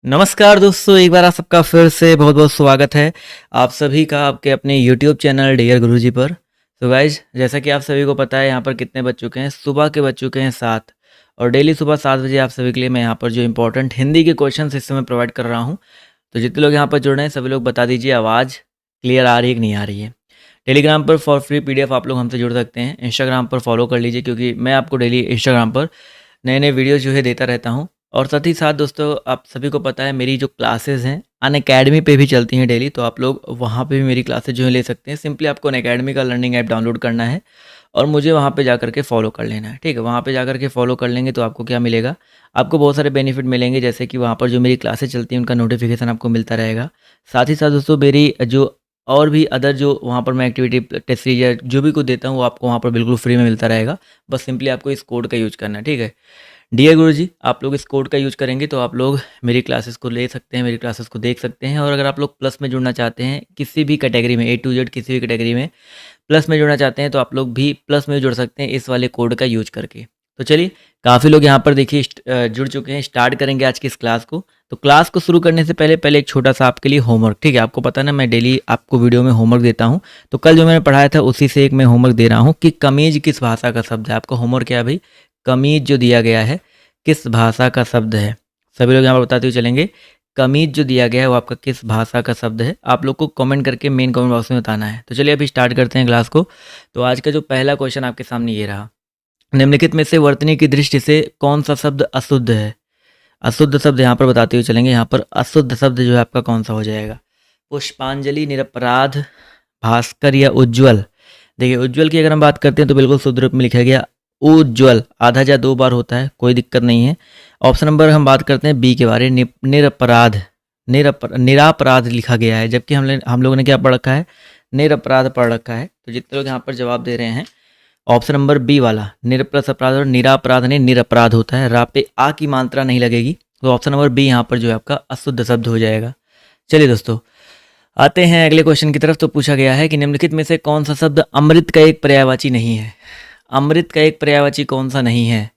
नमस्कार दोस्तों, एक बार आप सबका फिर से बहुत बहुत स्वागत है आप सभी का आपके अपने YouTube चैनल डियर गुरुजी पर। तो गाइज, जैसा कि आप सभी को पता है यहाँ पर कितने बज चुके हैं, सुबह के बज चुके हैं 7। और डेली सुबह 7 बजे आप सभी के लिए मैं यहाँ पर जो इंपॉर्टेंट हिंदी के क्वेश्चन इस समय प्रोवाइड कर रहा हूँ। तो जितने लोग यहाँ पर जुड़ रहे हैं सभी लोग बता दीजिए आवाज़ क्लियर आ रही है कि नहीं आ रही है। टेलीग्राम पर फॉर फ्री PDF आप लोग हमसे जुड़ सकते हैं। इंस्टाग्राम पर फॉलो कर लीजिए, क्योंकि मैं आपको डेली इंस्टाग्राम पर नए नए वीडियो जो है देता रहता हूँ। और साथ ही साथ दोस्तों, आप सभी को पता है मेरी जो क्लासेस हैं अनअकैडमी पे भी चलती हैं डेली, तो आप लोग वहाँ पे भी मेरी क्लासेस जो है ले सकते हैं। सिंपली आपको अनअकैडमी का लर्निंग ऐप डाउनलोड करना है और मुझे वहाँ पे जा के फॉलो कर लेना है। ठीक है, वहाँ पे जा के फॉलो कर लेंगे तो आपको क्या मिलेगा, आपको बहुत सारे बेनिफिट मिलेंगे। जैसे कि वहाँ पर जो मेरी क्लासेस चलती हैं उनका नोटिफिकेशन आपको मिलता रहेगा। साथ ही साथ दोस्तों, मेरी जो और भी अदर जो वहाँ पर मैं एक्टिविटी टेस्ट सीरीज जो भी कुछ देता हूँ वो आपको वहाँ पर बिल्कुल फ्री में मिलता रहेगा। बस सिंपली आपको इस कोड का यूज़ करना है। ठीक है डियर गुरुजी, आप लोग इस कोड का यूज़ करेंगे तो आप लोग मेरी क्लासेस को ले सकते हैं, मेरी क्लासेस को देख सकते हैं। और अगर आप लोग प्लस में जुड़ना चाहते हैं किसी भी कैटेगरी में, A to Z किसी भी कैटेगरी में प्लस में जुड़ना चाहते हैं, तो आप लोग भी प्लस में जुड़ सकते हैं इस वाले कोड का यूज करके। तो चलिए, काफ़ी लोग यहाँ पर देखिए जुड़ चुके हैं। स्टार्ट करेंगे आज की इस क्लास को। तो क्लास को शुरू करने से पहले एक छोटा सा आपके लिए होमवर्क। ठीक है, आपको पता है ना मैं डेली आपको वीडियो में होमवर्क देता हूँ। तो कल जो मैंने पढ़ाया था उसी से एक मैं होमवर्क दे रहा हूँ कि कमीज किस भाषा का शब्द है। आपको होमवर्क क्या है भाई, कमीज जो दिया गया है किस भाषा का शब्द है। सभी लोग यहाँ पर बताते हुए चलेंगे, कमीज जो दिया गया है वो आपका किस भाषा का शब्द है। आप लोग को कमेंट करके मेन कमेंट बॉक्स में बताना है। तो चलिए अभी स्टार्ट करते हैं क्लास को। तो आज का जो पहला क्वेश्चन आपके सामने ये रहा, निम्नलिखित में से वर्तनी की दृष्टि से कौन सा शब्द अशुद्ध है। अशुद्ध शब्द यहाँ पर बताते हुए चलेंगे। यहाँ पर अशुद्ध शब्द जो है आपका कौन सा हो जाएगा, पुष्पांजलि, निरपराध, भास्कर या उज्ज्वल। देखिए, उज्ज्वल की अगर हम बात करते हैं तो बिल्कुल शुद्ध रूप में लिखा गया उज्ज्वल, आधा या 2 बार होता है, कोई दिक्कत नहीं है। ऑप्शन नंबर हम बात करते हैं बी के बारे में, निरपराध, निरापराध लिखा गया है, जबकि हम लोगों ने क्या पढ़ रखा है, निरपराध पढ़ रखा है। तो जितने लोग यहाँ पर जवाब दे रहे हैं ऑप्शन नंबर बी वाला, निरप्लस अपराध और निरापराध नहीं निरपराध होता है, रा पे आ की मात्रा नहीं लगेगी। तो ऑप्शन नंबर बी यहाँ पर जो है आपका अशुद्ध शब्द हो जाएगा। चलिए दोस्तों, आते हैं अगले क्वेश्चन की तरफ। तो पूछा गया है कि निम्नलिखित में से कौन सा शब्द अमृत का एक पर्यायवाची नहीं है। अमृत का एक पर्यायवाची कौन सा नहीं है,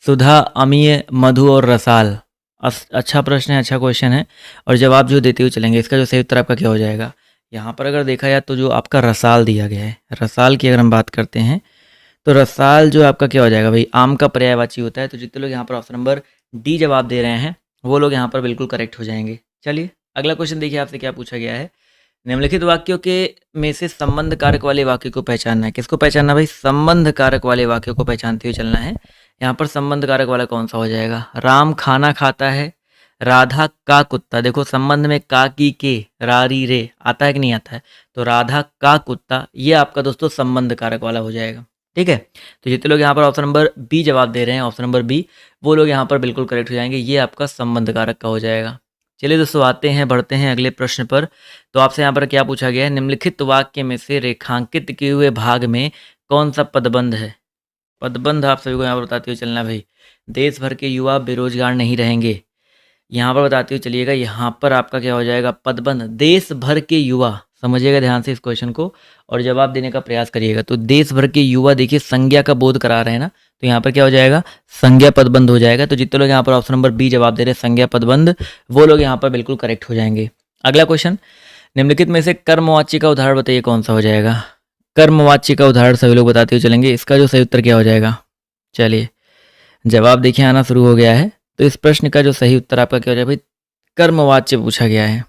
सुधा, अमीय, मधु और रसाल। अच्छा प्रश्न है, अच्छा क्वेश्चन है। और जवाब जो देते हुए चलेंगे, इसका जो सही उत्तर आपका क्या हो जाएगा। यहाँ पर अगर देखा जाए तो जो आपका रसाल दिया गया है, रसाल की अगर हम बात करते हैं तो रसाल जो आपका क्या हो जाएगा भाई, आम का पर्यायवाची होता है। तो जितने लोग यहाँ पर ऑप्शन नंबर डी जवाब दे रहे हैं वो लोग यहाँ पर बिल्कुल करेक्ट हो जाएंगे। चलिए अगला क्वेश्चन देखिए, आपसे क्या पूछा गया है, निम्नलिखित वाक्यों के में से संबंध कारक वाले वाक्य को पहचानना है। किसको पहचानना भाई, संबंध कारक वाले वाक्यों को पहचानते हुए चलना है। यहाँ पर संबंध कारक वाला कौन सा हो जाएगा, राम खाना खाता है, राधा का कुत्ता। देखो संबंध में का की के रारी रे आता है कि नहीं आता है, तो राधा का कुत्ता ये आपका दोस्तों संबंध कारक वाला हो जाएगा। ठीक है, तो जितने लोग यहाँ पर ऑप्शन नंबर बी जवाब दे रहे हैं, ऑप्शन नंबर बी, वो लोग यहाँ पर बिल्कुल करेक्ट हो जाएंगे। ये आपका संबंध कारक का हो जाएगा। चलिए दोस्तों, आते हैं बढ़ते हैं अगले प्रश्न पर। तो आपसे यहाँ पर क्या पूछा गया है, निम्नलिखित वाक्य में से रेखांकित किए हुए भाग में कौन सा पदबंध है। पदबंध आप सभी को यहाँ पर बताते हुए चलना भाई, देश भर के युवा बेरोजगार नहीं रहेंगे। यहाँ पर बताते हुए चलिएगा, यहाँ पर आपका क्या हो जाएगा, पदबंध, देश भर के युवा। समझिएगा ध्यान से इस क्वेश्चन को और जवाब देने का प्रयास करिएगा। तो देश भर के युवा, देखिए संज्ञा का बोध करा रहे हैं ना, तो यहाँ पर क्या हो जाएगा, संज्ञा पदबंध हो जाएगा। तो जितने लोग यहाँ पर ऑप्शन नंबर बी जवाब दे रहे हैं संज्ञा पदबंध, वो लोग यहाँ पर बिल्कुल करेक्ट हो जाएंगे। अगला क्वेश्चन, निम्नलिखित में से कर्मवाच्य का उदाहरण बताइए कौन सा हो जाएगा। कर्मवाच्य का उदाहरण सभी लोग बताते हुए चलेंगे, इसका जो सही उत्तर क्या हो जाएगा। चलिए जवाब देखिए आना शुरू हो गया है। तो इस प्रश्न का जो सही उत्तर आपका क्या हो जाएगा भाई, कर्मवाच्य पूछा गया है।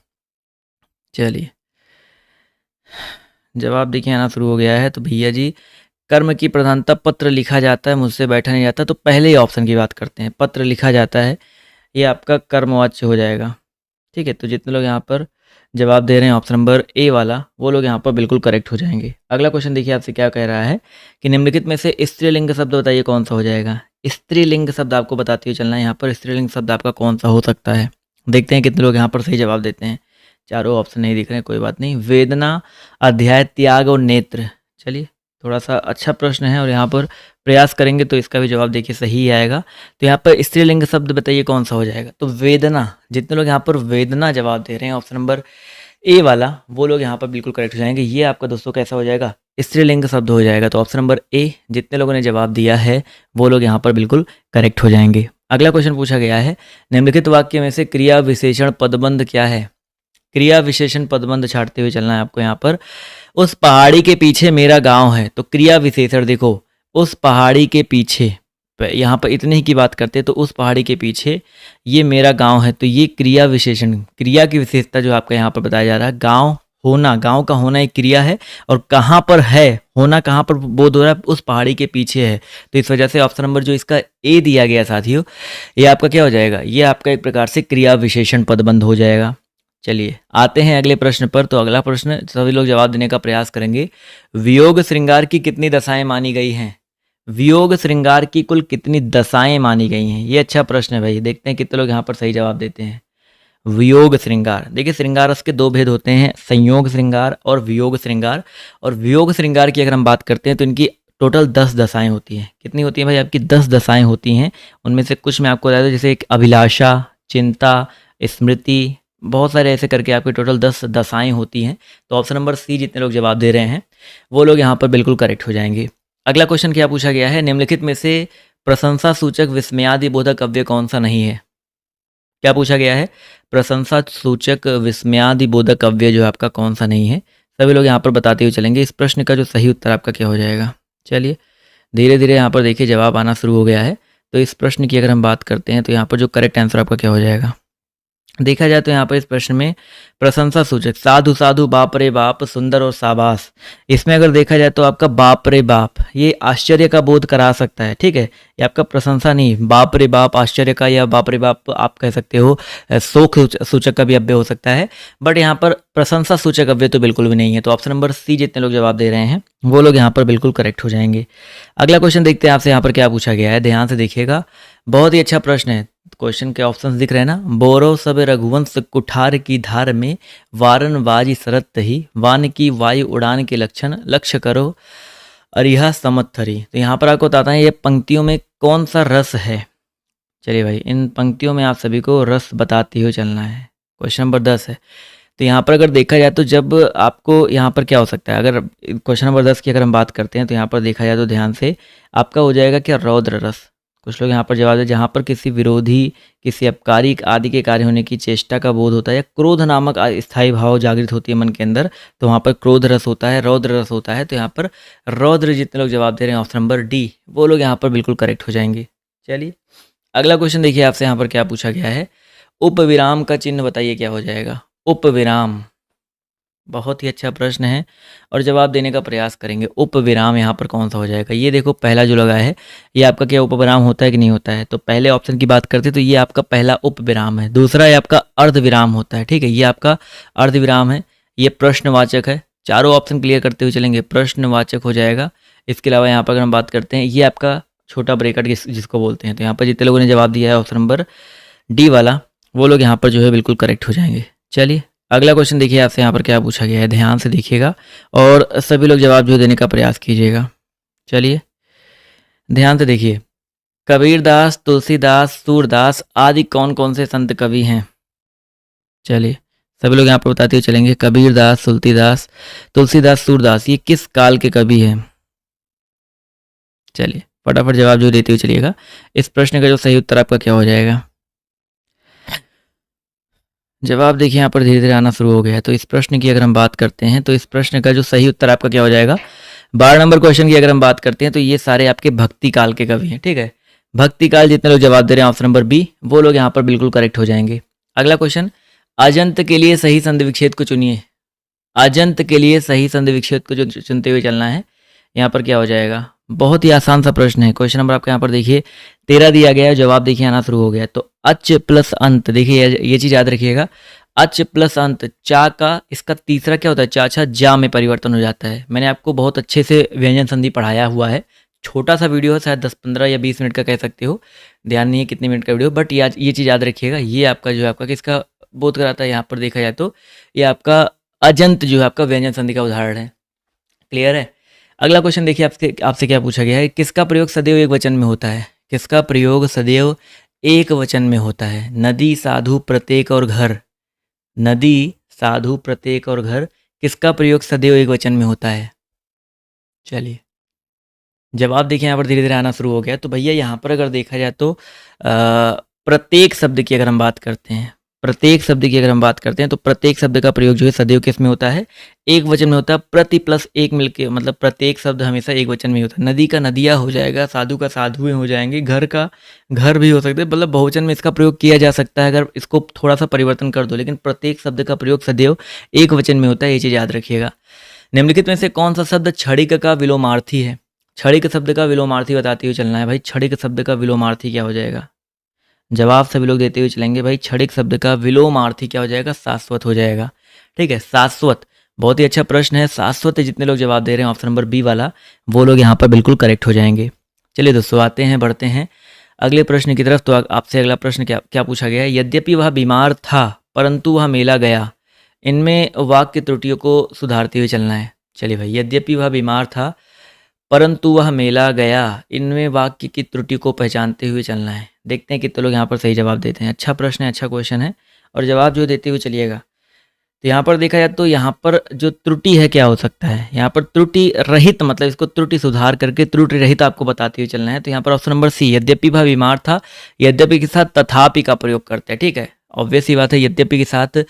चलिए जवाब देखिए आना शुरू हो गया है। तो भैया जी, कर्म की प्रधानता पत्र लिखा जाता है, मुझसे बैठा नहीं जाता। तो पहले ही ऑप्शन की बात करते हैं, पत्र लिखा जाता है, ये आपका कर्मवाच्य हो जाएगा। ठीक है, तो जितने लोग यहाँ पर जवाब दे रहे हैं ऑप्शन नंबर ए वाला, वो लोग यहाँ पर बिल्कुल करेक्ट हो जाएंगे। अगला क्वेश्चन देखिए आपसे क्या कह रहा है कि निम्नलिखित में से स्त्रीलिंग शब्द बताइए कौन सा हो जाएगा। स्त्रीलिंग शब्द आपको बताते हुए चलना है। यहाँ पर स्त्रीलिंग शब्द आपका कौन सा हो सकता है, देखते हैं कितने लोग यहाँ पर सही जवाब देते हैं। चारों ऑप्शन नहीं दिख रहे हैं, कोई बात नहीं। वेदना, अध्याय, त्याग और नेत्र। चलिए थोड़ा सा अच्छा प्रश्न है और यहाँ पर प्रयास करेंगे तो इसका भी जवाब देखिए सही ही आएगा। तो यहाँ पर स्त्रीलिंग शब्द बताइए कौन सा हो जाएगा। तो वेदना, जितने लोग यहाँ पर वेदना जवाब दे रहे हैं ऑप्शन नंबर ए वाला, वो लोग यहाँ पर बिल्कुल करेक्ट हो जाएंगे। ये आपका दोस्तों कैसा हो जाएगा, स्त्रीलिंग शब्द हो जाएगा। तो ऑप्शन नंबर ए, जितने लोगों ने जवाब दिया है वो लोग यहाँ पर बिल्कुल करेक्ट हो जाएंगे। अगला क्वेश्चन पूछा गया है, निम्नलिखित वाक्य में से क्रिया विशेषण पदबंध क्या है? क्रिया विशेषण पदबंध छाटते हुए चलना है आपको यहाँ पर। उस पहाड़ी के पीछे मेरा गांव है, तो क्रिया विशेषण देखो, उस पहाड़ी के पीछे, यहाँ पर इतने ही की बात करते हैं, तो उस पहाड़ी के पीछे ये मेरा गांव है, तो ये क्रिया विशेषण, क्रिया की विशेषता जो आपका यहाँ पर बताया जा रहा है, गांव होना, गांव का होना एक क्रिया है, और कहाँ पर है, होना कहाँ पर बोध हो रहा है, उस पहाड़ी के पीछे है। तो इस वजह से ऑप्शन नंबर जो इसका ए दिया गया साथियों, ये आपका क्या हो जाएगा, ये आपका एक प्रकार से क्रिया विशेषण पदबंध हो जाएगा। चलिए आते हैं अगले प्रश्न पर। तो अगला प्रश्न सभी लोग जवाब देने का प्रयास करेंगे। वियोग श्रृंगार की कितनी दशाएं मानी गई हैं? वियोग श्रृंगार की कुल कितनी दशाएं मानी गई हैं? ये अच्छा प्रश्न है भाई, देखते हैं कितने लोग यहाँ पर सही जवाब देते हैं। वियोग श्रृंगार, देखिए श्रृंगार रस के दो भेद होते हैं, संयोग श्रृंगार और वियोग श्रृंगार। और वियोग श्रृंगार की अगर हम बात करते हैं तो इनकी टोटल 10 दशाएं होती हैं। कितनी होती हैं भाई? आपकी 10 दशाएं होती हैं। उनमें से कुछ मैं आपको बता दूं, जैसे एक अभिलाषा, चिंता, स्मृति, बहुत सारे ऐसे करके आपके टोटल 10 दशाएं होती हैं। तो ऑप्शन नंबर सी जितने लोग जवाब दे रहे हैं वो लोग यहाँ पर बिल्कुल करेक्ट हो जाएंगे। अगला क्वेश्चन क्या पूछा गया है, निम्नलिखित में से प्रशंसा सूचक विस्मयादि बोधक अव्यय कौन सा नहीं है? क्या पूछा गया है? प्रशंसा सूचक विस्मयादि बोधक अव्यय जो आपका कौन सा नहीं है? सभी लोग यहाँ पर बताते हुए चलेंगे। इस प्रश्न का जो सही उत्तर आपका क्या हो जाएगा? चलिए धीरे धीरे यहाँ पर देखिए जवाब आना शुरू हो गया है। तो इस प्रश्न की अगर हम बात करते हैं तो यहाँ पर जो करेक्ट आंसर आपका क्या हो जाएगा? देखा जाए तो यहाँ पर इस प्रश्न में प्रशंसा सूचक साधु साधु, बाप रे बाप, सुंदर और शाबाश, इसमें अगर देखा जाए तो आपका बाप रे बाप ये आश्चर्य का बोध करा सकता है, ठीक है। ये आपका प्रशंसा नहीं, बाप रे बाप आश्चर्य का, या बाप रे बाप आप कह सकते हो शोक सूचक का भी अव्यय हो सकता है, बट यहाँ पर प्रशंसा सूचक अव्यय तो बिल्कुल भी नहीं है। तो ऑप्शन नंबर सी जितने लोग जवाब दे रहे हैं वो लोग यहाँ पर बिल्कुल करेक्ट हो जाएंगे। अगला क्वेश्चन देखते हैं आपसे यहाँ पर क्या पूछा गया है, ध्यान से देखिएगा, बहुत ही अच्छा प्रश्न है। क्वेश्चन के ऑप्शंस दिख रहे हैं ना। बोरो सब रघुवंश कुठार की धार में, वारन बाजी सरत ही, वान की वायु उड़ान के लक्षण, लक्ष्य करो अरिहा समत्थरी। तो यहाँ पर आपको बताता है ये पंक्तियों में कौन सा रस है। चलिए भाई इन पंक्तियों में आप सभी को रस बताते हुए चलना है। क्वेश्चन नंबर 10 है। तो यहाँ पर अगर देखा जाए तो जब आपको यहाँ पर क्या हो सकता है, अगर क्वेश्चन नंबर 10 की अगर हम बात करते हैं तो यहाँ पर देखा जाए तो ध्यान से आपका हो जाएगा क्या, रौद्र रस। कुछ लोग यहाँ पर जवाब दें, जहाँ पर किसी विरोधी, किसी अपकारी आदि के कार्य होने की चेष्टा का बोध होता है, या क्रोध नामक स्थायी भाव जागृत होती है मन के अंदर, तो वहाँ पर क्रोध रस होता है, रौद्र रस होता है। तो यहाँ पर रौद्र जितने लोग जवाब दे रहे हैं ऑप्शन नंबर डी, वो लोग यहाँ पर बिल्कुल करेक्ट हो जाएंगे। चलिए अगला क्वेश्चन देखिए आपसे यहाँ पर क्या पूछा गया है, उपविराम का चिन्ह बताइए क्या हो जाएगा। उपविराम बहुत ही अच्छा प्रश्न है और जवाब देने का प्रयास करेंगे। उपविराम यहाँ पर कौन सा हो जाएगा? ये देखो पहला जो लगा है ये आपका क्या उपविराम होता है कि नहीं होता है? तो पहले ऑप्शन की बात करते तो ये आपका पहला उपविराम है। दूसरा ये आपका अर्धविराम होता है, ठीक है, ये आपका अर्धविराम है। ये प्रश्नवाचक है। चारों ऑप्शन क्लियर करते हुए चलेंगे, प्रश्नवाचक हो जाएगा। इसके अलावा यहाँ पर अगर हम बात करते हैं ये आपका छोटा ब्रेकेट जिसको बोलते हैं। तो यहाँ पर जितने लोगों ने जवाब दिया है ऑप्शन नंबर डी वाला, वो लोग यहाँ पर जो है बिल्कुल करेक्ट हो जाएंगे। चलिए अगला क्वेश्चन देखिए आपसे यहाँ पर क्या पूछा गया है, ध्यान से देखिएगा और सभी लोग जवाब जो देने का प्रयास कीजिएगा। चलिए ध्यान से देखिए, कबीरदास, तुलसीदास, सूरदास आदि कौन कौन से संत कवि हैं? चलिए सभी लोग यहाँ पर बताते हुए चलेंगे, कबीरदास, तुलसीदास, तुलसीदास, सूरदास, ये किस काल के कवि हैं? चलिए फटाफट जवाब जो देते हुए चलिएगा। इस प्रश्न का जो सही उत्तर आपका क्या हो जाएगा? जवाब देखिए यहाँ पर धीरे धीरे आना शुरू हो गया है। तो इस प्रश्न की अगर हम बात करते हैं तो इस प्रश्न का जो सही उत्तर आपका क्या हो जाएगा, 12 नंबर क्वेश्चन की अगर हम बात करते हैं तो ये सारे आपके भक्ति काल के कवि हैं, ठीक है। भक्ति काल जितने लोग जवाब दे रहे हैं ऑप्शन नंबर बी, वो लोग यहाँ पर बिल्कुल करेक्ट हो जाएंगे। अगला क्वेश्चन, अजंत के लिए सही संधि विच्छेद को चुनिए। अजंत के लिए सही संधि विच्छेद को जो चुनते हुए चलना है, यहाँ पर क्या हो जाएगा? बहुत ही आसान सा प्रश्न है। क्वेश्चन नंबर आपका यहाँ पर देखिए 13 दिया गया है, जवाब देखिए आना शुरू हो गया है। तो अच प्लस अंत, देखिए ये चीज याद रखिएगा, अच प्लस अंत, चा का इसका तीसरा क्या होता है, चाचा जा में परिवर्तन हो जाता है। मैंने आपको बहुत अच्छे से व्यंजन संधि पढ़ाया हुआ है। छोटा सा वीडियो है, शायद 10-15 या 20 मिनट का कह सकते हो, ध्यान नहीं है कितने मिनट का वीडियो, बट ये चीज़ याद रखिएगा। ये आपका जो है आपका किसका बोध कराता है, यहाँ पर देखा जाए तो ये आपका अजंत जो है आपका व्यंजन संधि का उदाहरण है। क्लियर है। अगला क्वेश्चन देखिए आपसे क्या पूछा गया है, किसका प्रयोग सदैव एक वचन में होता है? किसका प्रयोग सदैव एक वचन में होता है? नदी, साधु, प्रत्येक और घर। नदी, साधु, प्रत्येक और घर, किसका प्रयोग सदैव एक वचन में होता है? चलिए जवाब देखिए यहाँ पर धीरे-धीरे आना शुरू हो गया है। तो भैया यहाँ पर अगर देखा जाए तो प्रत्येक शब्द की अगर हम बात करते हैं, तो प्रत्येक शब्द का प्रयोग जो है सदैव किसमें होता है? एक वचन में होता है। प्रति प्लस एक मिलके मतलब प्रत्येक शब्द हमेशा एक वचन में ही होता है। नदी का नदियाँ हो जाएगा, साधु का साधुएँ हो जाएँगे, घर का घर भी हो सकते हैं। मतलब बहुवचन में इसका प्रयोग किया जा सकता है अगर इसको थोड़ा-सा परिवर्तन कर दो, लेकिन प्रत्येक शब्द का प्रयोग सदैव एक वचन में होता है, ये चीज़ याद रखिएगा। निम्नलिखित में से कौन-सा शब्द क्षणिक का विलोमार्थी है? क्षणिक शब्द का विलोमार्थी बताते हुए चलना है भाई। क्षणिक शब्द का विलोमार्थी क्या हो जाएगा? जवाब सभी लोग देते हुए चलेंगे भाई। क्षणिक शब्द का विलोमार्थी क्या हो जाएगा? शाश्वत हो जाएगा। ठीक है, शाश्वत। बहुत ही अच्छा प्रश्न है। शाश्वत जितने लोग जवाब दे रहे हैं ऑप्शन नंबर बी वाला, वो लोग यहाँ पर बिल्कुल करेक्ट हो जाएंगे। चलिए दोस्तों, आते हैं, बढ़ते हैं अगले प्रश्न की तरफ। तो आपसे अगला प्रश्न क्या क्या पूछा गया है? यद्यपि वह बीमार था परंतु वह मेला गया, इनमें वाक्य त्रुटियों को सुधारते हुए चलना है। चलिए भाई, यद्यपि वह बीमार था परंतु वह मेला गया, इनमें वाक्य की त्रुटि को पहचानते हुए चलना है। देखते हैं कितने लोग यहाँ पर सही जवाब देते हैं। अच्छा प्रश्न है, अच्छा क्वेश्चन है, और जवाब जो देते हुए चलिएगा। तो यहाँ पर देखा जाए तो यहाँ पर जो त्रुटि है क्या हो सकता है? यहाँ पर त्रुटि रहित, मतलब इसको त्रुटि सुधार करके त्रुटि रहित आपको बताते हुए चलना है। तो यहाँ पर ऑप्शन नंबर सी, यद्यपि वह बीमार था, यद्यपि के साथ तथापि का प्रयोग करते हैं। ठीक है, ऑब्वियस ही बात है, यद्यपि के साथ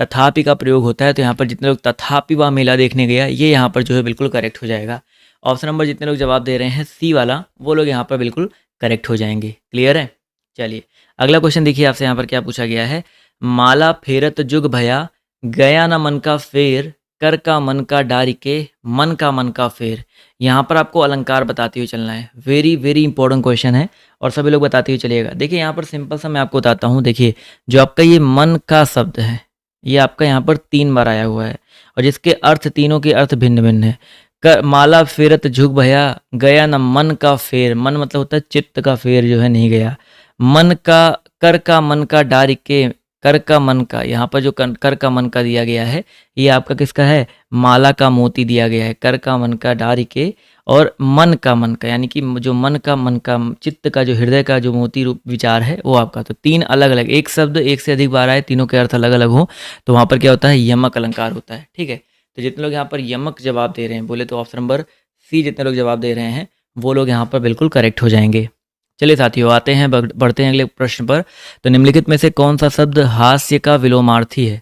तथापि का प्रयोग होता है। तो यहाँ पर जितने लोग तथापि वह मेला देखने गया, ये यहाँ पर जो है बिल्कुल करेक्ट हो जाएगा। ऑप्शन नंबर जितने लोग जवाब दे रहे हैं सी वाला, वो लोग यहाँ पर बिल्कुल करेक्ट हो जाएंगे। क्लियर है? चलिए अगला क्वेश्चन देखिए, आपसे यहाँ पर क्या पूछा गया है? माला फेरत जुग भया, गया न मन का फेर, कर का मन का डारी के, मन का फेर। यहाँ पर आपको अलंकार बताते हुए चलना है। वेरी वेरी इंपॉर्टेंट क्वेश्चन है, और सभी लोग बताते हुए चलिएगा। देखिए यहाँ पर सिंपल सा मैं आपको बताता हूँ। देखिए जो आपका ये मन का शब्द है, ये आपका यहाँ पर 3 बार आया हुआ है, और जिसके अर्थ, तीनों के अर्थ भिन्न भिन्न है। माला फेरत झुक भया, गया न मन का फेर। मन मतलब होता है चित्त का, फेर जो है नहीं गया। मन का, कर का मन का डारी के, कर का मन का, यहाँ पर जो कर का मन का दिया गया है, ये आपका किसका है? माला का मोती दिया गया है। कर का मन का डारी के, और मन का, यानी कि जो मन का चित्त का, जो हृदय का जो मोती रूप विचार है, वो आपका। तो 3 अलग अलग, एक शब्द एक से अधिक बार आए, तीनों के अर्थ अलग अलग हो, तो वहाँ पर क्या होता है? यमक अलंकार होता है। ठीक है, तो जितने लोग यहाँ पर यमक जवाब दे रहे हैं, बोले तो ऑप्शन नंबर सी जितने लोग जवाब दे रहे हैं, वो लोग यहाँ पर बिल्कुल करेक्ट हो जाएंगे। चलिए साथियों, आते हैं, बढ़ते हैं अगले प्रश्न पर। तो निम्नलिखित में से कौन सा शब्द हास्य का विलोमार्थी है?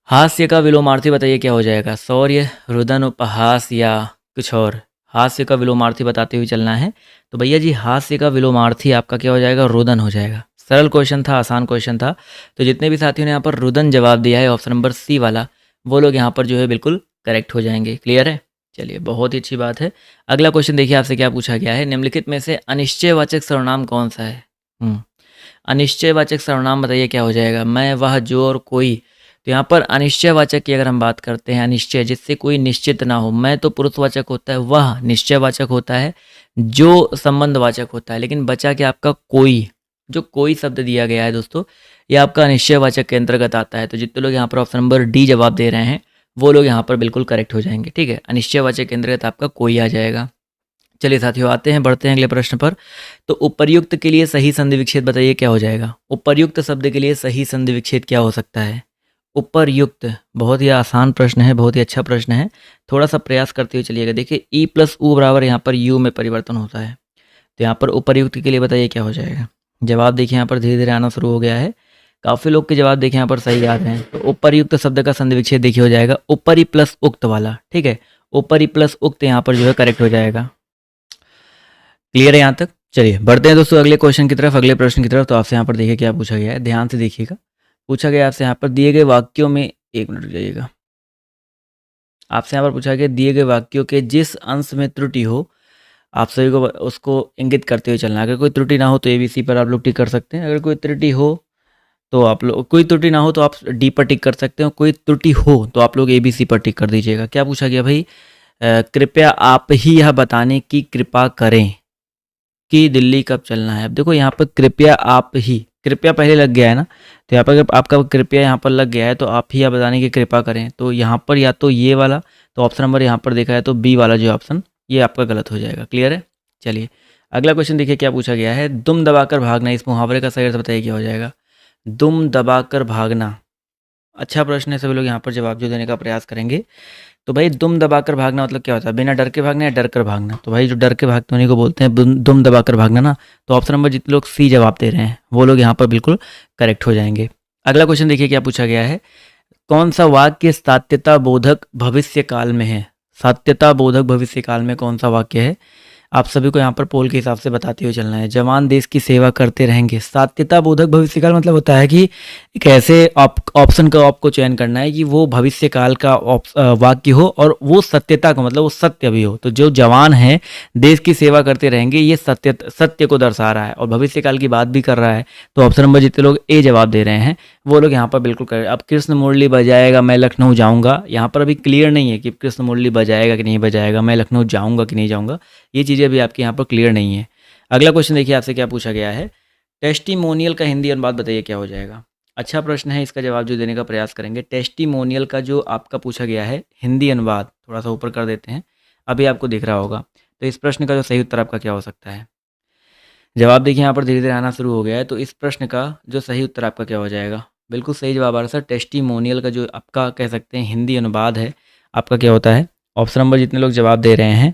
हास्य का विलोमार्थी बताइए क्या हो जाएगा? शौर्य, रुदन, उपहास, या कुछ और? हास्य का विलोमार्थी बताते हुए चलना है। तो भैया जी, हास्य का विलोमार्थी आपका क्या हो जाएगा? रुदन हो जाएगा। सरल क्वेश्चन था, आसान क्वेश्चन था। तो जितने भी साथियों ने यहाँ पर रुदन जवाब दिया है, ऑप्शन नंबर सी वाला, वो लोग यहाँ पर जो है बिल्कुल करेक्ट हो जाएंगे। क्लियर है? चलिए, बहुत ही अच्छी बात है। अगला क्वेश्चन देखिए, आपसे क्या पूछा गया है? निम्नलिखित में से अनिश्चयवाचक सर्वनाम कौन सा है? अनिश्चयवाचक सर्वनाम बताइए क्या हो जाएगा? मैं, वह, जो और कोई। तो यहाँ पर अनिश्चयवाचक की अगर हम बात करते हैं, अनिश्चय जिससे कोई निश्चित ना हो। मैं तो पुरुषवाचक होता है, वह निश्चयवाचक होता है, जो संबंधवाचक होता है। लेकिन बचा क्या आपका? कोई। जो कोई शब्द दिया गया है दोस्तों, ये आपका अनिश्चयवाचक के अंतर्गत आता है। तो जितने लोग यहाँ पर ऑप्शन नंबर डी जवाब दे रहे हैं, वो लोग यहाँ पर बिल्कुल करेक्ट हो जाएंगे। ठीक है, अनिश्चयवाचक के अंतर्गत आपका कोई आ जाएगा। चलिए साथियों, आते हैं, बढ़ते हैं अगले प्रश्न पर। तो उपर्युक्त के लिए सही संधि विच्छेद बताइए क्या हो जाएगा? उपर्युक्त शब्द के लिए सही संधि विच्छेद क्या हो सकता है? उपर्युक्त, बहुत ही आसान प्रश्न है, बहुत ही अच्छा प्रश्न है। थोड़ा सा प्रयास करते हुए चलिएगा। देखिए ई प्लस ऊ बराबर यहाँ पर यू में परिवर्तन होता है। तो यहाँ पर उपर्युक्त के लिए बताइए क्या हो जाएगा? जवाब देखिए यहाँ पर धीरे धीरे आना शुरू हो गया है। काफ़ी लोग के जवाब देखिए यहाँ पर सही आ रहे हैं। तो उपर्युक्त शब्द का संधि विच्छेद देखिए हो जाएगा ऊपरी प्लस उक्त वाला। ठीक है, ऊपरी प्लस उक्त यहाँ पर जो है करेक्ट हो जाएगा। क्लियर है यहाँ तक? चलिए बढ़ते हैं दोस्तों अगले क्वेश्चन की तरफ, अगले प्रश्न की तरफ। तो आपसे यहाँ पर देखिए क्या पूछा गया है, ध्यान से देखिएगा। पूछा गया आपसे यहाँ पर दिए गए वाक्यों में, एक मिनट जाइएगा। आपसे यहाँ पर पूछा गया दिए गए वाक्यों के जिस अंश में त्रुटि हो, आप सभी को उसको इंगित करते हुए चलना। अगर कोई त्रुटि ना हो तो ABC पर आप लोग टिक कर सकते हैं। अगर कोई त्रुटि हो तो आप लोग, कोई त्रुटि ना हो तो आप D पर टिक कर सकते हो। कोई त्रुटि हो तो आप लोग ABC पर टिक कर दीजिएगा। क्या पूछा गया भाई? कृपया आप ही यह बताने की कृपा करें कि दिल्ली कब चलना है। अब देखो यहाँ पर कृपया आप ही, कृपया पहले लग गया है ना, तो यहाँ पर अगर आपका कृपया यहाँ पर लग गया है तो आप ही यह बताने की कृपा करें। तो यहाँ पर या तो ये वाला, तो ऑप्शन नंबर यहाँ पर देखा है तो बी वाला जो ऑप्शन, ये आपका गलत हो जाएगा। क्लियर है? चलिए अगला क्वेश्चन देखिए क्या पूछा गया है। दुम दबाकर भागना, इस मुहावरे का सही अर्थ बताइए क्या हो जाएगा? दुम दबाकर भागना, अच्छा प्रश्न है, सभी लोग यहाँ पर जवाब जो देने का प्रयास करेंगे। तो भाई दुम दबाकर भागना मतलब क्या होता है? बिना डर के भागना या डर कर भागना? तो भाई जो डर के भागते हैं उन्हीं को बोलते हैं दुम दबाकर भागना ना। तो ऑप्शन नंबर जितने लोग सी जवाब दे रहे हैं वो लोग यहाँ पर बिल्कुल करेक्ट हो जाएंगे। अगला क्वेश्चन देखिए क्या पूछा गया है। कौन सा वाक्य सात्यता बोधक भविष्य काल में है? सात्यता बोधक भविष्य काल में कौन सा वाक्य है? आप सभी को यहाँ पर पोल के हिसाब से बताते हुए चलना है। जवान देश की सेवा करते रहेंगे। सात्यता बोधक भविष्य काल मतलब होता है कि एक ऐसे ऑप्शन का आपको चयन करना है कि वो भविष्य काल का वाक्य हो और वो सत्यता को मतलब वो सत्य भी हो। तो जो जवान है देश की सेवा करते रहेंगे ये सत्य को दर्शा रहा है और भविष्य काल की बात भी कर रहा है। तो ऑप्शन नंबर जितने लोग ए जवाब दे रहे हैं वो लोग यहाँ पर बिल्कुल करें। अब कृष्ण मुरली बजाएगा मैं लखनऊ जाऊँगा, यहाँ पर अभी क्लियर नहीं है कि कृष्ण मुरली बजाएगा कि नहीं बजाएगा, मैं लखनऊ जाऊँगा कि नहीं जाऊँगा, ये चीज़ें अभी आपके यहाँ पर क्लियर नहीं है। अगला क्वेश्चन देखिए आपसे क्या पूछा गया है। टेस्टिमोनियल का हिंदी अनुवाद बताइए क्या हो जाएगा? अच्छा प्रश्न है, इसका जवाब जो देने का प्रयास करेंगे। टेस्टिमोनियल का जो आपका पूछा गया है हिंदी अनुवाद, थोड़ा सा ऊपर कर देते हैं, अभी आपको दिख रहा होगा। तो इस प्रश्न का जो सही उत्तर आपका क्या हो सकता है? जवाब देखिए यहाँ पर धीरे धीरे आना शुरू हो गया है। तो इस प्रश्न का जो सही उत्तर आपका क्या हो जाएगा? बिल्कुल सही जवाब आ रहा है सर। टेस्टिमोनियल का जो आपका कह सकते हैं हिंदी अनुवाद है आपका क्या होता है? ऑप्शन नंबर जितने लोग जवाब दे रहे हैं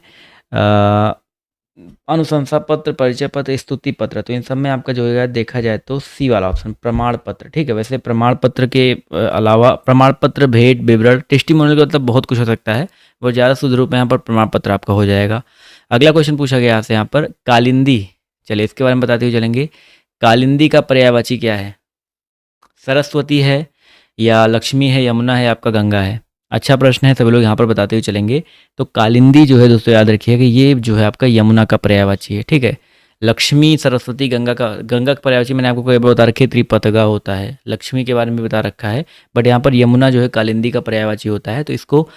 अनुशंसा पत्र, परिचय पत्र, स्तुति पत्र, तो इन सब में आपका जो है देखा जाए तो सी वाला ऑप्शन प्रमाण पत्र। ठीक है, वैसे प्रमाण पत्र के अलावा प्रमाण पत्र, भेंट, विवरण, टेस्टिमोनियल का मतलब बहुत कुछ हो सकता है, वो ज़्यादा शुद्ध रूप में यहाँ पर प्रमाण पत्र आपका हो जाएगा। अगला क्वेश्चन पूछा गया आपसे यहाँ पर कालिंदी, चलिए इसके बारे में बताते हुए चलेंगे। कालिंदी का पर्यायवाची क्या है? सरस्वती है या लक्ष्मी है, यमुना है, आपका गंगा है? अच्छा प्रश्न है, सभी लोग यहाँ पर बताते हुए चलेंगे। तो कालिंदी जो है दोस्तों याद रखिए कि ये जो है आपका यमुना का पर्यायवाची है। ठीक है, लक्ष्मी, सरस्वती, गंगा का पर्यायवाची मैंने आपको कई बार बता रखी है, त्रिपतगा होता है। लक्ष्मी के बारे में बता रखा है, बट यहाँ पर यमुना जो है कालिंदी का पर्यायवाची होता है, तो इसको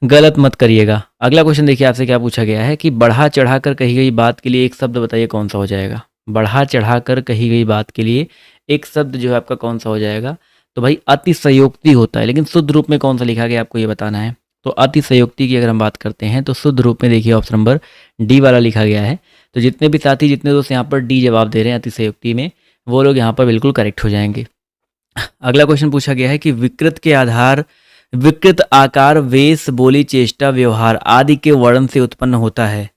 गलत मत करिएगा। अगला क्वेश्चन देखिए आपसे क्या पूछा गया है कि बढ़ा चढ़ा कर कही गई बात के लिए एक शब्द बताइए कौन सा हो जाएगा? बढ़ा चढ़ा कर कही गई बात के लिए एक शब्द जो है आपका कौन सा हो जाएगा? तो भाई अतिशयोक्ति होता है, लेकिन शुद्ध रूप में कौन सा लिखा गया आपको ये बताना है। तो अतिशयोक्ति की अगर हम बात करते हैं तो शुद्ध रूप में देखिए ऑप्शन नंबर डी वाला लिखा गया है। तो जितने भी साथी, जितने दोस्त यहाँ पर डी जवाब दे रहे हैं अतिशयोक्ति में, वो लोग यहाँ पर बिल्कुल करेक्ट हो जाएंगे। अगला क्वेश्चन पूछा गया है कि विकृत के आधार, विकृत आकार, वेश, बोली, चेष्टा, व्यवहार आदि के वर्ण से उत्पन्न होता है।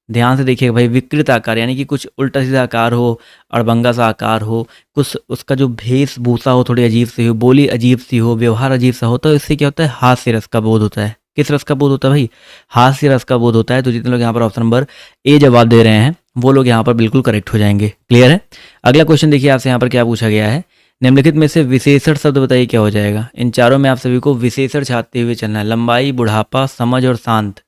ध्यान से देखिएगा भाई, विकृत आकार यानी कि कुछ उल्टा सीधा आकार हो, अड़बंगा सा आकार हो, कुछ उसका जो वेशभूषा हो थोड़ी अजीब सी हो, बोली अजीब सी हो, व्यवहार अजीब सा हो, तो इससे क्या होता है? हास्य रस का बोध होता है। किस रस का बोध होता है भाई? हास्य रस का बोध होता है। तो जितने लोग यहाँ पर ऑप्शन नंबर ए जवाब दे रहे हैं वो लोग यहाँ पर बिल्कुल करेक्ट हो जाएंगे। क्लियर है? अगला क्वेश्चन देखिए आपसे यहाँ पर क्या पूछा गया है। निम्नलिखित में से विशेषण शब्द बताइए क्या हो जाएगा? इन चारों में आप सभी को विशेषण छापते हुए चलना है। लंबाई, बुढ़ापा, समझ और शांत।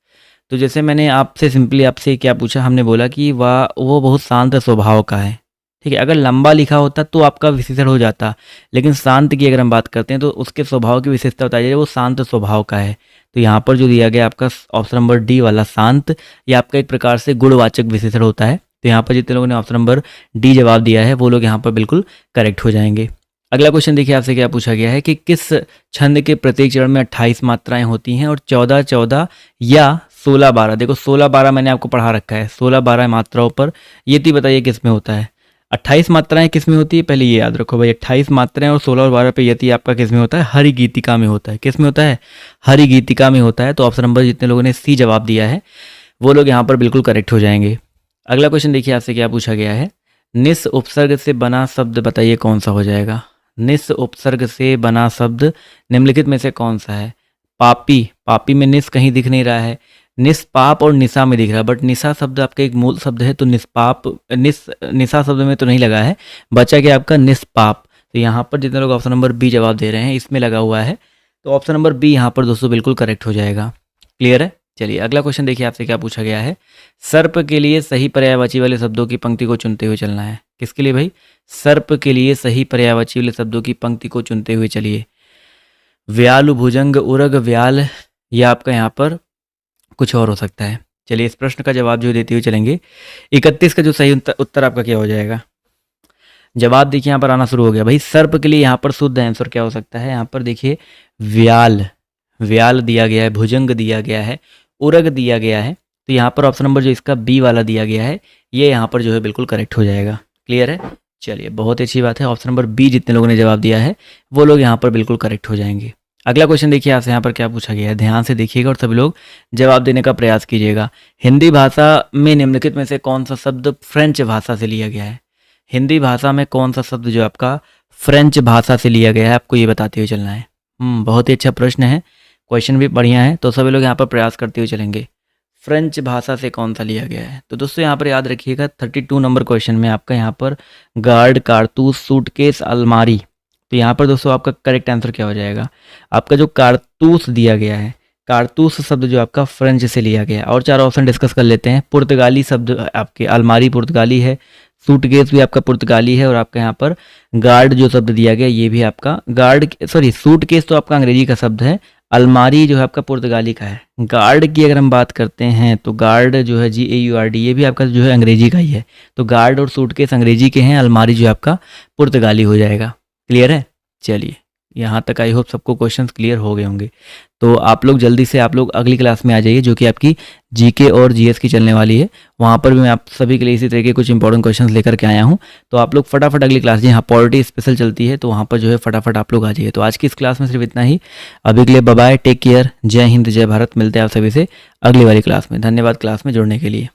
तो जैसे मैंने आपसे सिंपली आपसे क्या पूछा, हमने बोला कि वो बहुत शांत स्वभाव का है। ठीक है, अगर लंबा लिखा होता तो आपका विशेषण हो जाता, लेकिन शांत की अगर हम बात करते हैं तो उसके स्वभाव की विशेषता बताई जाए, वो शांत स्वभाव का है। तो यहाँ पर जो दिया गया आपका ऑप्शन नंबर डी वाला शांत, ये आपका एक प्रकार से गुणवाचक विशेषण होता है। तो यहाँ पर जितने लोगों ने ऑप्शन नंबर डी जवाब दिया है वो लोग यहाँ पर बिल्कुल करेक्ट हो जाएंगे। अगला क्वेश्चन देखिए आपसे क्या पूछा गया है कि किस छंद के प्रत्येक चरण में 28 मात्राएं होती हैं और 14-14 या 16-12, देखो 16-12 मैंने आपको पढ़ा रखा है, 16-12 मात्राओं पर ये बताइए किस में होता है? 28 मात्राएं किस में होती है? पहले ये याद रखो भाई, 28 मात्राएं और 16 और 12 पे यति आपका किस में होता है? हरि गीतिका में होता है। किस में होता है? हरि गीतिका में होता है। तो ऑप्शन नंबर जितने लोगों ने सी जवाब दिया है वो लोग यहाँ पर बिल्कुल करेक्ट हो जाएंगे। अगला क्वेश्चन देखिए आपसे क्या पूछा गया है। निस उपसर्ग से बना शब्द बताइए कौन सा हो जाएगा? निस उपसर्ग से बना शब्द निम्नलिखित में से कौन सा है? पापी, पापी में निस कहीं दिख नहीं रहा है, निष्पाप और निशा में दिख रहा है, बट निशा शब्द आपका एक मूल शब्द है, तो निष्पाप निशा शब्द में तो नहीं लगा है, बचा क्या आपका? निष्पाप। तो यहाँ पर जितने लोग ऑप्शन नंबर बी जवाब दे रहे हैं इसमें लगा हुआ है, तो ऑप्शन नंबर बी यहाँ पर दोस्तों बिल्कुल करेक्ट हो जाएगा। क्लियर है? चलिए अगला क्वेश्चन देखिए आपसे क्या पूछा गया है। सर्प के लिए सही पर्यायवाची वाले शब्दों की पंक्ति को चुनते हुए चलना है। किसके लिए भाई? सर्प के लिए सही पर्यायवाची वाले शब्दों की पंक्ति को चुनते हुए चलिए। व्याल, भुजंग, उरग, व्याल, या आपका यहाँ पर कुछ और हो सकता है। चलिए इस प्रश्न का जवाब जो देते हुए चलेंगे। 31 का जो सही उत्तर आपका क्या हो जाएगा? जवाब देखिए यहाँ पर आना शुरू हो गया भाई। सर्प के लिए यहाँ पर शुद्ध आंसर क्या हो सकता है? यहाँ पर देखिए व्याल, व्याल दिया गया है, भुजंग दिया गया है, उरग दिया गया है। तो यहाँ पर ऑप्शन नंबर जो इसका बी वाला दिया गया है ये यहाँ पर जो है बिल्कुल करेक्ट हो जाएगा। क्लियर है? चलिए, बहुत ही अच्छी बात है। ऑप्शन नंबर बी जितने लोगों ने जवाब दिया है वो लोग यहाँ पर बिल्कुल करेक्ट हो जाएंगे। अगला क्वेश्चन देखिए आपसे यहाँ पर क्या पूछा गया है, ध्यान से देखिएगा और सभी लोग जवाब देने का प्रयास कीजिएगा। हिंदी भाषा में निम्नलिखित में से कौन सा शब्द फ्रेंच भाषा से लिया गया है? हिंदी भाषा में कौन सा शब्द जो आपका फ्रेंच भाषा से लिया गया है, आपको ये बताते हुए चलना है। बहुत ही अच्छा प्रश्न है, क्वेश्चन भी बढ़िया है, तो सभी लोग यहाँ पर प्रयास करते हुए चलेंगे। फ्रेंच भाषा से कौन सा लिया गया है? तो दोस्तों यहाँ पर याद रखिएगा 32 नंबर क्वेश्चन में आपका यहाँ पर गार्ड, कारतूस, सूटकेस, अलमारी। तो यहाँ पर दोस्तों आपका करेक्ट आंसर क्या हो जाएगा? आपका जो कारतूस दिया गया है, कारतूस शब्द जो आपका फ्रेंच से लिया गया है। और 4 ऑप्शन डिस्कस कर लेते हैं। पुर्तगाली शब्द आपके अलमारी पुर्तगाली है, सूटकेस भी आपका पुर्तगाली है, और आपका यहाँ पर गार्ड जो शब्द दिया गया ये भी आपका सूटकेस तो आपका अंग्रेजी का शब्द है, अलमारी जो है आपका पुर्तगाली का है। गार्ड की अगर हम बात करते हैं तो गार्ड जो है GAURD ये भी आपका जो है अंग्रेजी का ही है। तो गार्ड और सूटकेस अंग्रेजी के हैं, अलमारी जो है आपका पुर्तगाली हो जाएगा। क्लियर है? चलिए, यहाँ तक आई होप सबको क्वेश्चंस क्लियर हो गए होंगे। तो आप लोग जल्दी से आप लोग अगली क्लास में आ जाइए जो कि आपकी GK और GS की चलने वाली है। वहाँ पर भी मैं आप सभी के लिए इसी तरह के कुछ इंपॉर्टेंट क्वेश्चंस लेकर के आया हूँ। तो आप लोग फटाफट अगली क्लास, जहाँ पॉलिटी स्पेशल चलती है, तो वहाँ पर जो है फटाफट आप लोग आ जाइए। तो आज की इस क्लास में सिर्फ इतना ही। अभी के लिए बाय बाय, टेक केयर, जय हिंद, जय भारत। मिलते हैं आप सभी से अगली वाली क्लास में। धन्यवाद क्लास में जुड़ने के लिए।